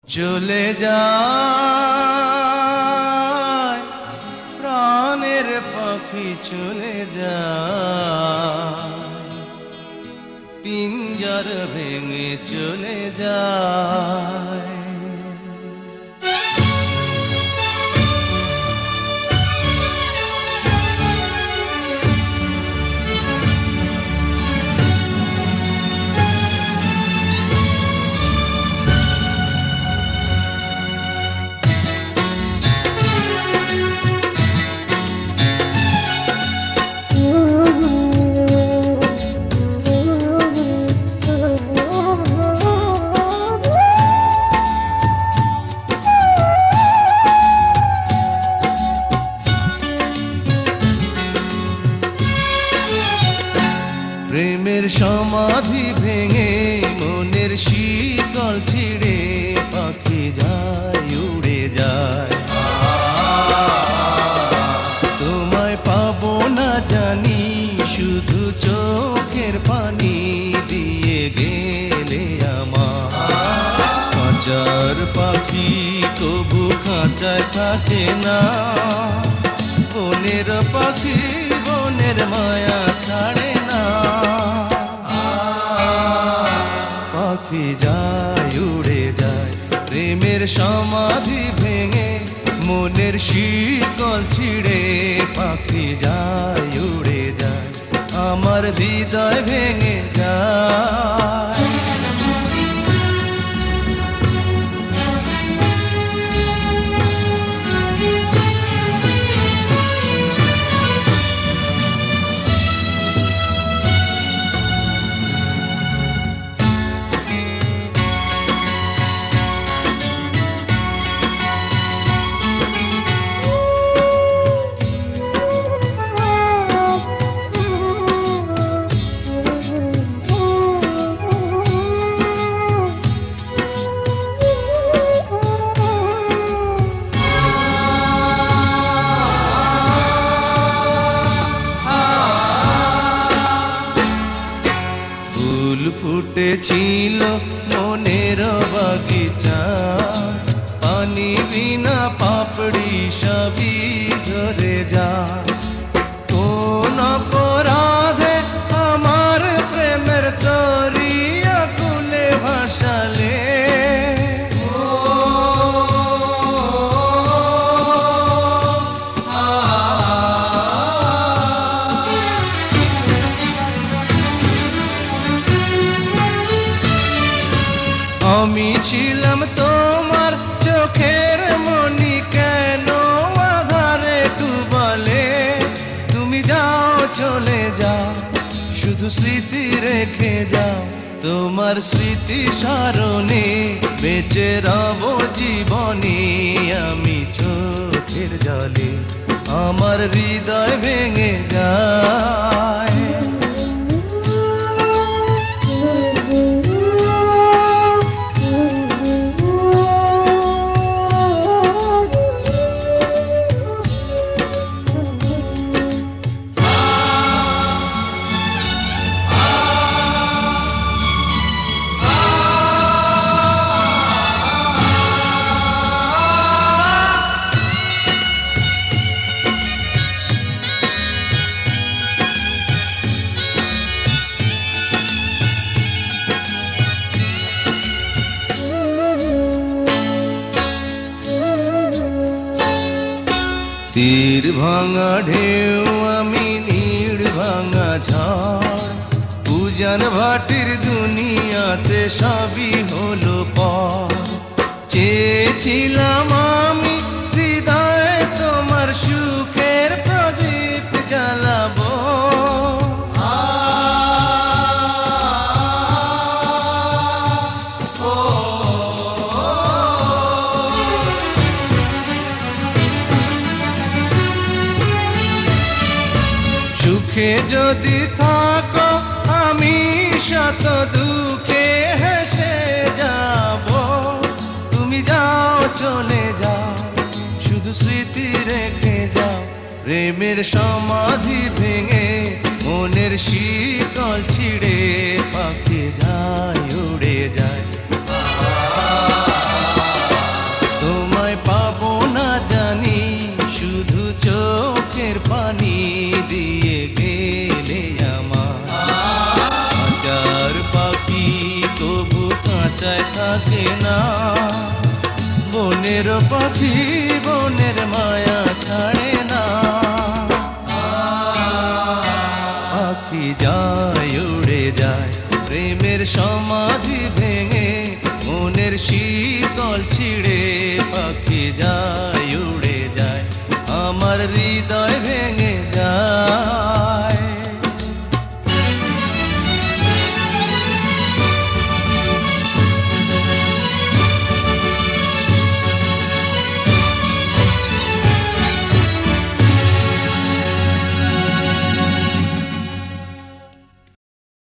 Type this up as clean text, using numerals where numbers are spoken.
চলে যায় প্রাণের পাখি চলে যায়, পিঞ্জর ভেঙে চলে যায়। প্রেমের সমাধি ভেঙে মনের শিকল ছিঁড়ে পাখি যায় উড়ে যায়। তোমায় পাবো না জানি, শুধু চোখের পানি দিয়ে গেলে আমার। খাঁচার পাখি তবু খাঁচায় থাকে না, বনের পাখি বনের মায়া ছাড়ে না। পাখি যায় উড়ে যায় প্রেমের সমাধি ভেঙে মনের শিকল ছিঁড়ে পাখি যায় উড়ে যায়, আমার হৃদয় ভেঙে যায়। ফুল ফুটেছিল মনের বাগিচা, পানি বিনা পাপড়ি সবই ধরে যায়। কোন অপরাধে আমার প্রেমের তরি আকুলে ভাসালে, আমি ছিলাম তোমার চোখের মনি, কেন আধারে ডুবালে? তুমি যাও চলে যাও, শুধু স্মৃতি রেখে যাও। তোমার স্মৃতি স্মরণে বেঁচে রব জীবনে আমি চোখের জলে, আমার হৃদয় ভেঙে যায়। তীর ভাঙা ঢেউ আমি নীড় ভাঙা ঝড়, উজান ভাটির দুনিয়াতে সবই হলো পর। চেয়েছিলাম আমি হৃদয়ে তোমার সুখের প্রদীপ জ্বালাবো, সুখে যদি থাকো আমি শত দুঃখে হেসে যাব। তুমি যাও চলে যাও, শুধু স্মৃতি রেখে যাও। প্রেমের সমাধি ভেঙে মনের শিকল ছিঁড়ে পাখি যায় উড়ে যায়। খাঁচায় থাকে না। বনের পাখি বনের মায়া ছাড়ে না। পাখি যায় উড়ে যায় প্রেমের সমাধি ভেঙে, মনের শিকল ছিঁড়ে। পাখি যায় উড়ে যায় আমার হৃদয় ভেঙে।